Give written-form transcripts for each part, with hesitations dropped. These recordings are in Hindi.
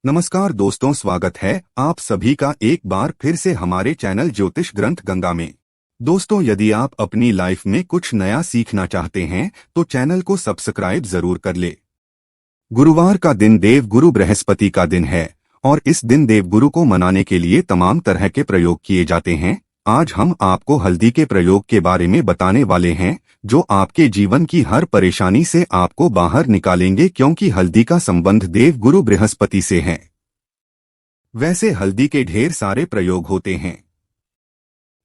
नमस्कार दोस्तों, स्वागत है आप सभी का एक बार फिर से हमारे चैनल ज्योतिष ग्रंथ गंगा में। दोस्तों, यदि आप अपनी लाइफ में कुछ नया सीखना चाहते हैं तो चैनल को सब्सक्राइब जरूर कर ले। गुरुवार का दिन देवगुरु बृहस्पति का दिन है और इस दिन देवगुरु को मनाने के लिए तमाम तरह के प्रयोग किए जाते हैं। आज हम आपको हल्दी के प्रयोग के बारे में बताने वाले हैं जो आपके जीवन की हर परेशानी से आपको बाहर निकालेंगे, क्योंकि हल्दी का संबंध देवगुरु बृहस्पति से है। वैसे हल्दी के ढेर सारे प्रयोग होते हैं,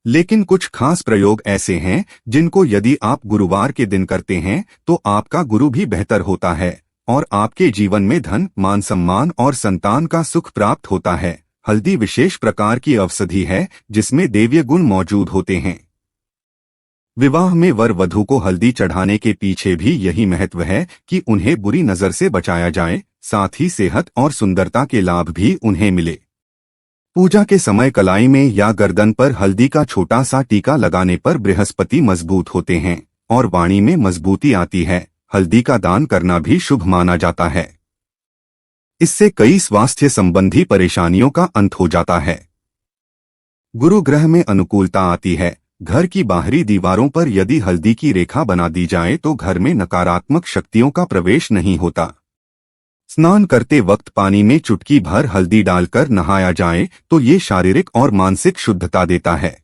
लेकिन कुछ खास प्रयोग ऐसे हैं जिनको यदि आप गुरुवार के दिन करते हैं तो आपका गुरु भी बेहतर होता है और आपके जीवन में धन, मान सम्मान और संतान का सुख प्राप्त होता है। हल्दी विशेष प्रकार की औषधि है जिसमें दैवीय गुण मौजूद होते हैं। विवाह में वर वधू को हल्दी चढ़ाने के पीछे भी यही महत्व है कि उन्हें बुरी नजर से बचाया जाए, साथ ही सेहत और सुंदरता के लाभ भी उन्हें मिले। पूजा के समय कलाई में या गर्दन पर हल्दी का छोटा सा टीका लगाने पर बृहस्पति मजबूत होते हैं और वाणी में मजबूती आती है। हल्दी का दान करना भी शुभ माना जाता है। इससे कई स्वास्थ्य संबंधी परेशानियों का अंत हो जाता है। गुरु ग्रह में अनुकूलता आती है। घर की बाहरी दीवारों पर यदि हल्दी की रेखा बना दी जाए तो घर में नकारात्मक शक्तियों का प्रवेश नहीं होता। स्नान करते वक्त पानी में चुटकी भर हल्दी डालकर नहाया जाए तो ये शारीरिक और मानसिक शुद्धता देता है।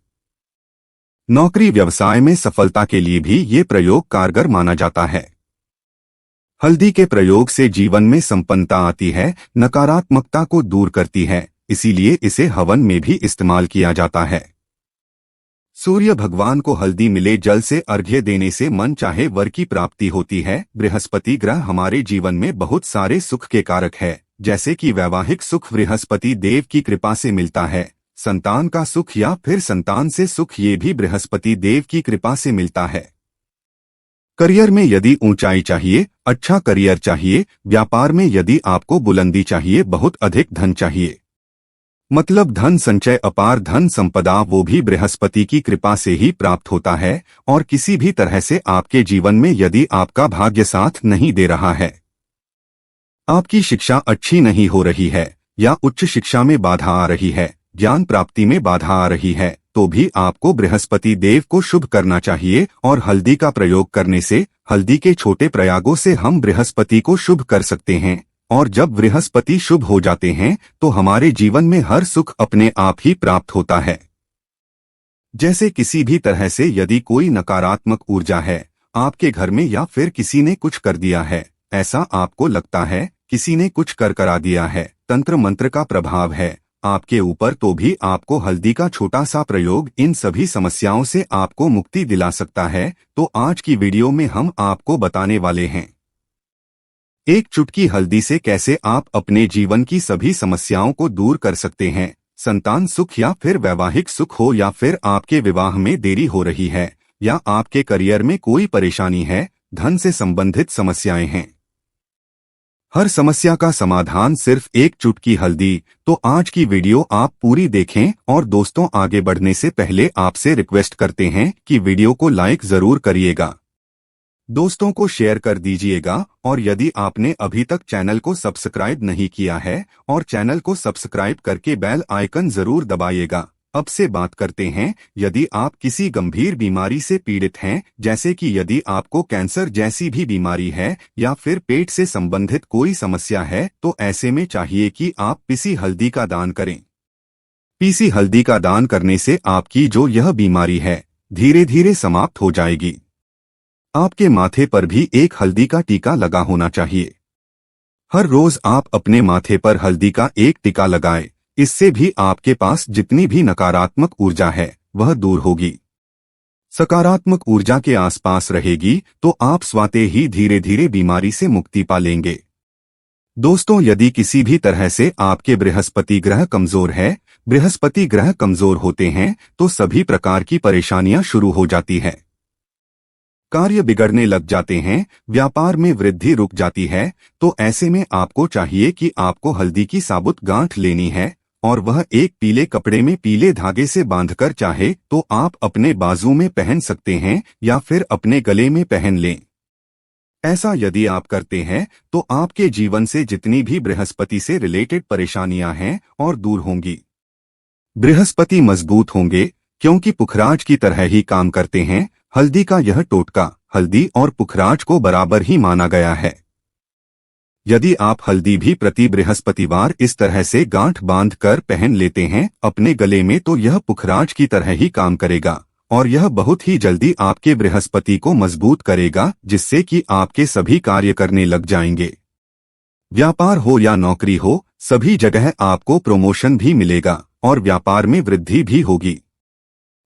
नौकरी व्यवसाय में सफलता के लिए भी ये प्रयोग कारगर माना जाता है। हल्दी के प्रयोग से जीवन में संपन्नता आती है, नकारात्मकता को दूर करती है, इसीलिए इसे हवन में भी इस्तेमाल किया जाता है। सूर्य भगवान को हल्दी मिले जल से अर्घ्य देने से मन चाहे वर की प्राप्ति होती है। बृहस्पति ग्रह हमारे जीवन में बहुत सारे सुख के कारक है, जैसे कि वैवाहिक सुख बृहस्पति देव की कृपा से मिलता है। संतान का सुख या फिर संतान से सुख ये भी बृहस्पति देव की कृपा से मिलता है। करियर में यदि ऊंचाई चाहिए, अच्छा करियर चाहिए, व्यापार में यदि आपको बुलंदी चाहिए, बहुत अधिक धन चाहिए, मतलब धन संचय, अपार धन संपदा, वो भी बृहस्पति की कृपा से ही प्राप्त होता है। और किसी भी तरह से आपके जीवन में यदि आपका भाग्य साथ नहीं दे रहा है, आपकी शिक्षा अच्छी नहीं हो रही है या उच्च शिक्षा में बाधा आ रही है, ज्ञान प्राप्ति में बाधा आ रही है, तो भी आपको बृहस्पति देव को शुभ करना चाहिए और हल्दी का प्रयोग करने से, हल्दी के छोटे प्रयागों से हम बृहस्पति को शुभ कर सकते हैं। और जब बृहस्पति शुभ हो जाते हैं तो हमारे जीवन में हर सुख अपने आप ही प्राप्त होता है। जैसे किसी भी तरह से यदि कोई नकारात्मक ऊर्जा है आपके घर में या फिर किसी ने कुछ कर दिया है, ऐसा आपको लगता है किसी ने कुछ कर करा दिया है, तंत्र मंत्र का प्रभाव है आपके ऊपर, तो भी आपको हल्दी का छोटा सा प्रयोग इन सभी समस्याओं से आपको मुक्ति दिला सकता है। तो आज की वीडियो में हम आपको बताने वाले हैं एक चुटकी हल्दी से कैसे आप अपने जीवन की सभी समस्याओं को दूर कर सकते हैं। संतान सुख या फिर वैवाहिक सुख हो, या फिर आपके विवाह में देरी हो रही है, या आपके करियर में कोई परेशानी है, धन से संबंधित समस्याएं हैं, हर समस्या का समाधान सिर्फ एक चुटकी हल्दी। तो आज की वीडियो आप पूरी देखें। और दोस्तों, आगे बढ़ने से पहले आपसे रिक्वेस्ट करते हैं कि वीडियो को लाइक जरूर करिएगा, दोस्तों को शेयर कर दीजिएगा, और यदि आपने अभी तक चैनल को सब्सक्राइब नहीं किया है और चैनल को सब्सक्राइब करके बेल आइकन जरूर दबाइएगा। अब से बात करते हैं, यदि आप किसी गंभीर बीमारी से पीड़ित हैं, जैसे कि यदि आपको कैंसर जैसी भी बीमारी है या फिर पेट से संबंधित कोई समस्या है, तो ऐसे में चाहिए कि आप पीसी हल्दी का दान करें। पीसी हल्दी का दान करने से आपकी जो यह बीमारी है धीरे धीरे समाप्त हो जाएगी। आपके माथे पर भी एक हल्दी का टीका लगा होना चाहिए। हर रोज आप अपने माथे पर हल्दी का एक टीका लगाएं। इससे भी आपके पास जितनी भी नकारात्मक ऊर्जा है वह दूर होगी, सकारात्मक ऊर्जा के आसपास रहेगी, तो आप स्वतः ही धीरे धीरे बीमारी से मुक्ति पा लेंगे। दोस्तों, यदि किसी भी तरह से आपके बृहस्पति ग्रह कमजोर है, बृहस्पति ग्रह कमजोर होते हैं तो सभी प्रकार की परेशानियां शुरू हो जाती है, कार्य बिगड़ने लग जाते हैं, व्यापार में वृद्धि रुक जाती है। तो ऐसे में आपको चाहिए कि आपको हल्दी की साबुत गांठ लेनी है और वह एक पीले कपड़े में पीले धागे से बांधकर चाहे तो आप अपने बाजू में पहन सकते हैं या फिर अपने गले में पहन लें। ऐसा यदि आप करते हैं तो आपके जीवन से जितनी भी बृहस्पति से रिलेटेड परेशानियां हैं और दूर होंगी। बृहस्पति मजबूत होंगे क्योंकि पुखराज की तरह ही काम करते हैं। हल्दी का यह टोटका हल्दी और पुखराज को बराबर ही माना गया है। यदि आप हल्दी भी प्रति बृहस्पतिवार इस तरह से गांठ बांध कर पहन लेते हैं अपने गले में तो यह पुखराज की तरह ही काम करेगा और यह बहुत ही जल्दी आपके बृहस्पति को मजबूत करेगा, जिससे कि आपके सभी कार्य करने लग जाएंगे। व्यापार हो या नौकरी हो, सभी जगह आपको प्रमोशन भी मिलेगा और व्यापार में वृद्धि भी होगी।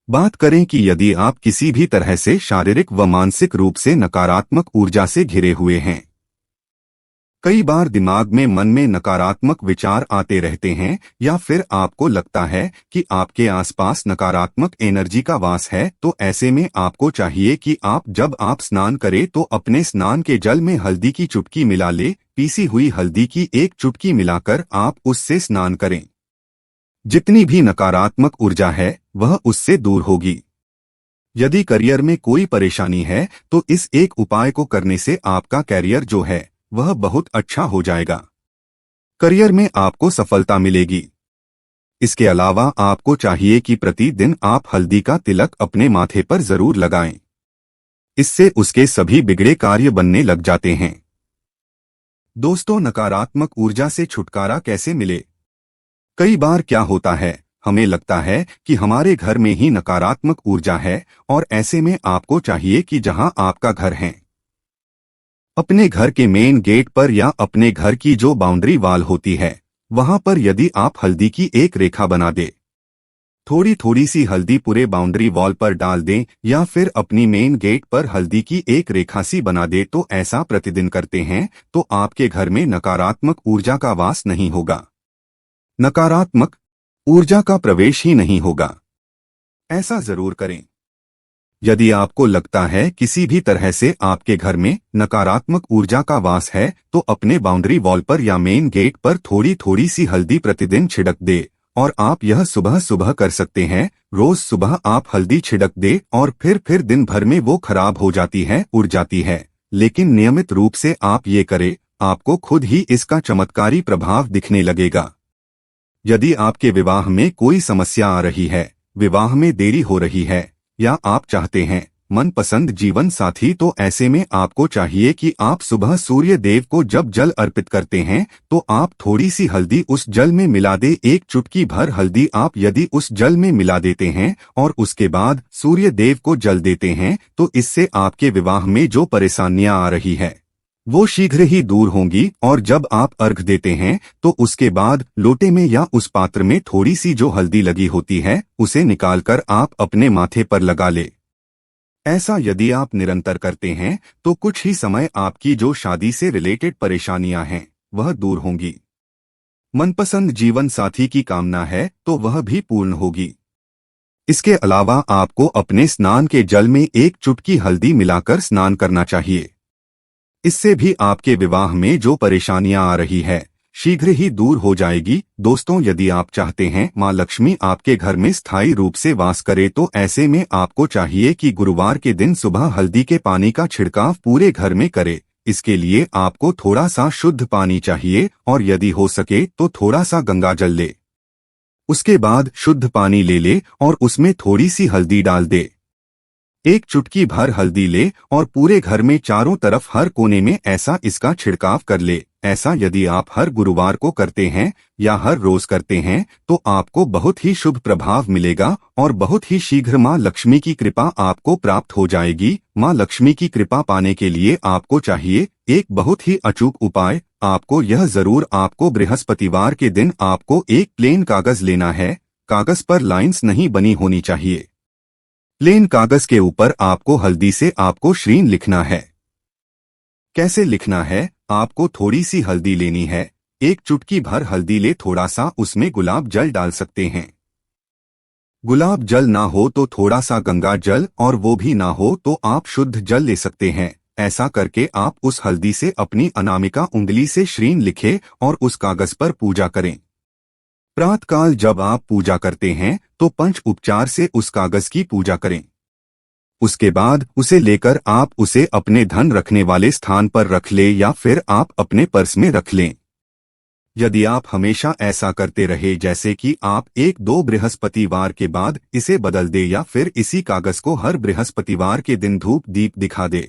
बात करें कि यदि आप किसी भी तरह से शारीरिक व मानसिक रूप से नकारात्मक ऊर्जा से घिरे हुए हैं, कई बार दिमाग में मन में नकारात्मक विचार आते रहते हैं या फिर आपको लगता है कि आपके आसपास नकारात्मक एनर्जी का वास है, तो ऐसे में आपको चाहिए कि जब आप स्नान करें तो अपने स्नान के जल में हल्दी की चुटकी मिला ले। पीसी हुई हल्दी की एक चुटकी मिलाकर आप उससे स्नान करें। जितनी भी नकारात्मक ऊर्जा है वह उससे दूर होगी। यदि करियर में कोई परेशानी है तो इस एक उपाय को करने से आपका करियर जो है वह बहुत अच्छा हो जाएगा। करियर में आपको सफलता मिलेगी। इसके अलावा आपको चाहिए कि प्रतिदिन आप हल्दी का तिलक अपने माथे पर जरूर लगाएं। इससे उसके सभी बिगड़े कार्य बनने लग जाते हैं। दोस्तों, नकारात्मक ऊर्जा से छुटकारा कैसे मिले? कई बार क्या होता है, हमें लगता है कि हमारे घर में ही नकारात्मक ऊर्जा है और ऐसे में आपको चाहिए कि जहां आपका घर है, अपने घर के मेन गेट पर या अपने घर की जो बाउंड्री वॉल होती है वहां पर यदि आप हल्दी की एक रेखा बना दे, थोड़ी थोड़ी सी हल्दी पूरे बाउंड्री वॉल पर डाल दें या फिर अपनी मेन गेट पर हल्दी की एक रेखा सी बना दे, तो ऐसा प्रतिदिन करते हैं तो आपके घर में नकारात्मक ऊर्जा का वास नहीं होगा, नकारात्मक ऊर्जा का प्रवेश ही नहीं होगा। ऐसा जरूर करें। यदि आपको लगता है किसी भी तरह से आपके घर में नकारात्मक ऊर्जा का वास है तो अपने बाउंड्री वॉल पर या मेन गेट पर थोड़ी थोड़ी सी हल्दी प्रतिदिन छिड़क दे और आप यह सुबह सुबह कर सकते हैं। रोज सुबह आप हल्दी छिड़क दे और फिर दिन भर में वो खराब हो जाती है, उड़ जाती है, लेकिन नियमित रूप से आप ये करें, आपको खुद ही इसका चमत्कारी प्रभाव दिखने लगेगा। यदि आपके विवाह में कोई समस्या आ रही है, विवाह में देरी हो रही है या आप चाहते हैं मनपसंद जीवन साथी, तो ऐसे में आपको चाहिए कि आप सुबह सूर्य देव को जब जल अर्पित करते हैं तो आप थोड़ी सी हल्दी उस जल में मिला दे। एक चुटकी भर हल्दी आप यदि उस जल में मिला देते हैं और उसके बाद सूर्य देव को जल देते हैं तो इससे आपके विवाह में जो परेशानियां आ रही है वो शीघ्र ही दूर होंगी। और जब आप अर्घ देते हैं तो उसके बाद लोटे में या उस पात्र में थोड़ी सी जो हल्दी लगी होती है उसे निकालकर आप अपने माथे पर लगा ले। ऐसा यदि आप निरंतर करते हैं तो कुछ ही समय आपकी जो शादी से रिलेटेड परेशानियां हैं वह दूर होंगी। मनपसंद जीवन साथी की कामना है तो वह भी पूर्ण होगी। इसके अलावा आपको अपने स्नान के जल में एक चुटकी हल्दी मिलाकर स्नान करना चाहिए। इससे भी आपके विवाह में जो परेशानियां आ रही है शीघ्र ही दूर हो जाएगी। दोस्तों, यदि आप चाहते हैं मां लक्ष्मी आपके घर में स्थायी रूप से वास करे तो ऐसे में आपको चाहिए कि गुरुवार के दिन सुबह हल्दी के पानी का छिड़काव पूरे घर में करे। इसके लिए आपको थोड़ा सा शुद्ध पानी चाहिए और यदि हो सके तो थोड़ा सा गंगा जल ले। उसके बाद शुद्ध पानी ले ले और उसमें थोड़ी सी हल्दी डाल दे। एक चुटकी भर हल्दी ले और पूरे घर में चारों तरफ हर कोने में ऐसा इसका छिड़काव कर ले। ऐसा यदि आप हर गुरुवार को करते हैं या हर रोज करते हैं तो आपको बहुत ही शुभ प्रभाव मिलेगा और बहुत ही शीघ्र मां लक्ष्मी की कृपा आपको प्राप्त हो जाएगी। मां लक्ष्मी की कृपा पाने के लिए आपको चाहिए एक बहुत ही अचूक उपाय। आपको बृहस्पतिवार के दिन आपको एक प्लेन कागज लेना है। कागज पर लाइंस नहीं बनी होनी चाहिए। प्लेन कागज के ऊपर आपको हल्दी से आपको श्रीन लिखना है। कैसे लिखना है? आपको थोड़ी सी हल्दी लेनी है, एक चुटकी भर हल्दी ले, थोड़ा सा उसमें गुलाब जल डाल सकते हैं। गुलाब जल ना हो तो थोड़ा सा गंगा जल और वो भी ना हो तो आप शुद्ध जल ले सकते हैं। ऐसा करके आप उस हल्दी से अपनी अनामिका उंगली से श्रीन लिखे और उस कागज पर पूजा करें। प्रातःकाल जब आप पूजा करते हैं तो पंच उपचार से उस कागज की पूजा करें। उसके बाद उसे लेकर आप उसे अपने धन रखने वाले स्थान पर रख ले या फिर आप अपने पर्स में रख लें। यदि आप हमेशा ऐसा करते रहे, जैसे कि आप 1-2 बृहस्पतिवार के बाद इसे बदल दे या फिर इसी कागज को हर बृहस्पतिवार के दिन धूप दीप दिखा दे,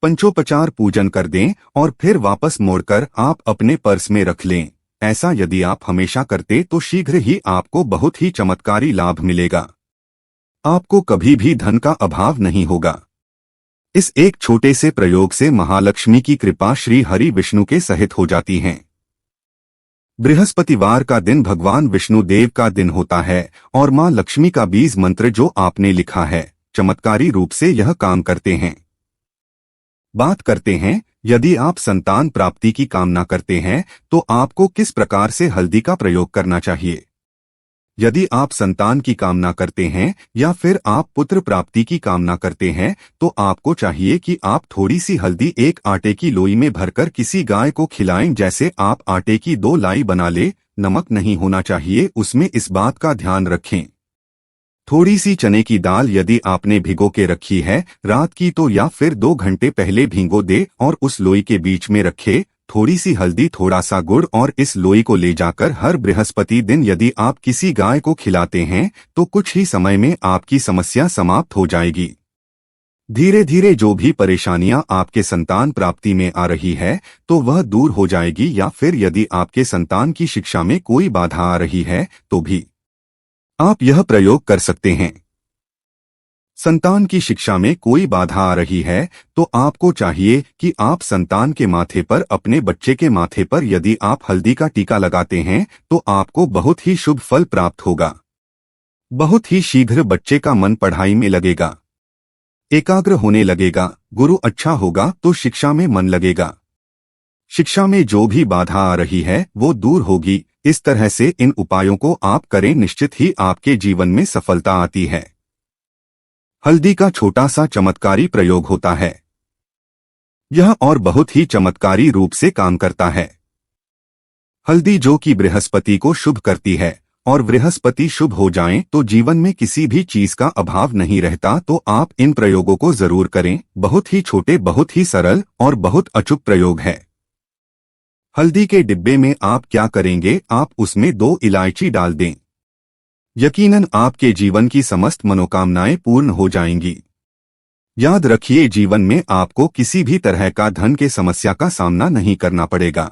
पंचोपचार पूजन कर दें और फिर वापस मोड़कर आप अपने पर्स में रख लें, ऐसा यदि आप हमेशा करते तो शीघ्र ही आपको बहुत ही चमत्कारी लाभ मिलेगा। आपको कभी भी धन का अभाव नहीं होगा। इस एक छोटे से प्रयोग से महालक्ष्मी की कृपा श्री हरि विष्णु के सहित हो जाती है। बृहस्पतिवार का दिन भगवान विष्णु देव का दिन होता है और मां लक्ष्मी का बीज मंत्र जो आपने लिखा है, चमत्कारी रूप से यह काम करते हैं। बात करते हैं, यदि आप संतान प्राप्ति की कामना करते हैं तो आपको किस प्रकार से हल्दी का प्रयोग करना चाहिए। यदि आप संतान की कामना करते हैं या फिर आप पुत्र प्राप्ति की कामना करते हैं तो आपको चाहिए कि आप थोड़ी सी हल्दी एक आटे की लोई में भरकर किसी गाय को खिलाएं। जैसे आप आटे की 2 लाई बना ले, नमक नहीं होना चाहिए उसमें, इस बात का ध्यान रखें। थोड़ी सी चने की दाल यदि आपने भिगो के रखी है रात की तो या फिर 2 घंटे पहले भिगो दे और उस लोई के बीच में रखे थोड़ी सी हल्दी, थोड़ा सा गुड़ और इस लोई को ले जाकर हर बृहस्पति दिन यदि आप किसी गाय को खिलाते हैं तो कुछ ही समय में आपकी समस्या समाप्त हो जाएगी। धीरे धीरे जो भी परेशानियां आपके संतान प्राप्ति में आ रही है तो वह दूर हो जाएगी, या फिर यदि आपके संतान की शिक्षा में कोई बाधा आ रही है तो भी आप यह प्रयोग कर सकते हैं। संतान की शिक्षा में कोई बाधा आ रही है तो आपको चाहिए कि आप संतान के माथे पर, अपने बच्चे के माथे पर यदि आप हल्दी का टीका लगाते हैं तो आपको बहुत ही शुभ फल प्राप्त होगा। बहुत ही शीघ्र बच्चे का मन पढ़ाई में लगेगा, एकाग्र होने लगेगा, गुरु अच्छा होगा तो शिक्षा में मन लगेगा। शिक्षा में जो भी बाधा आ रही है वो दूर होगी। इस तरह से इन उपायों को आप करें, निश्चित ही आपके जीवन में सफलता आती है। हल्दी का छोटा सा चमत्कारी प्रयोग होता है, यह और बहुत ही चमत्कारी रूप से काम करता है। हल्दी जो कि बृहस्पति को शुभ करती है और बृहस्पति शुभ हो जाएं तो जीवन में किसी भी चीज का अभाव नहीं रहता। तो आप इन प्रयोगों को जरूर करें। बहुत ही छोटे, बहुत ही सरल और बहुत अचूक प्रयोग है। हल्दी के डिब्बे में आप क्या करेंगे, आप उसमें 2 इलायची डाल दें। यकीनन आपके जीवन की समस्त मनोकामनाएं पूर्ण हो जाएंगी। याद रखिए, जीवन में आपको किसी भी तरह का धन के समस्या का सामना नहीं करना पड़ेगा।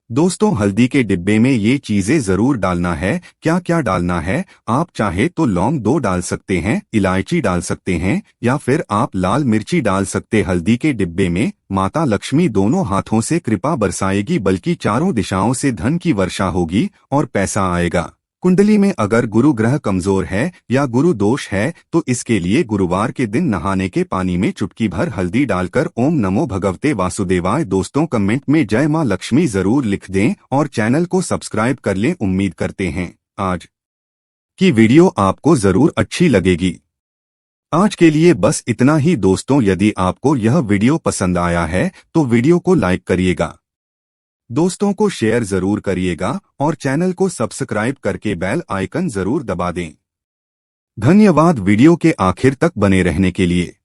दोस्तों, हल्दी के डिब्बे में ये चीजें जरूर डालना है। क्या क्या डालना है, आप चाहे तो लौंग 2 डाल सकते हैं, इलायची डाल सकते हैं या फिर आप लाल मिर्ची डाल सकते। हल्दी के डिब्बे में माता लक्ष्मी दोनों हाथों से कृपा बरसाएगी, बल्कि चारों दिशाओं से धन की वर्षा होगी और पैसा आएगा। कुंडली में अगर गुरु ग्रह कमजोर है या गुरु दोष है तो इसके लिए गुरुवार के दिन नहाने के पानी में चुटकी भर हल्दी डालकर ओम नमो भगवते वासुदेवाय। दोस्तों, कमेंट में जय मां लक्ष्मी जरूर लिख दें और चैनल को सब्सक्राइब कर लें। उम्मीद करते हैं आज की वीडियो आपको जरूर अच्छी लगेगी। आज के लिए बस इतना ही दोस्तों। यदि आपको यह वीडियो पसंद आया है तो वीडियो को लाइक करिएगा, दोस्तों को शेयर जरूर करिएगा और चैनल को सब्सक्राइब करके बेल आइकन जरूर दबा दें। धन्यवाद वीडियो के आखिर तक बने रहने के लिए।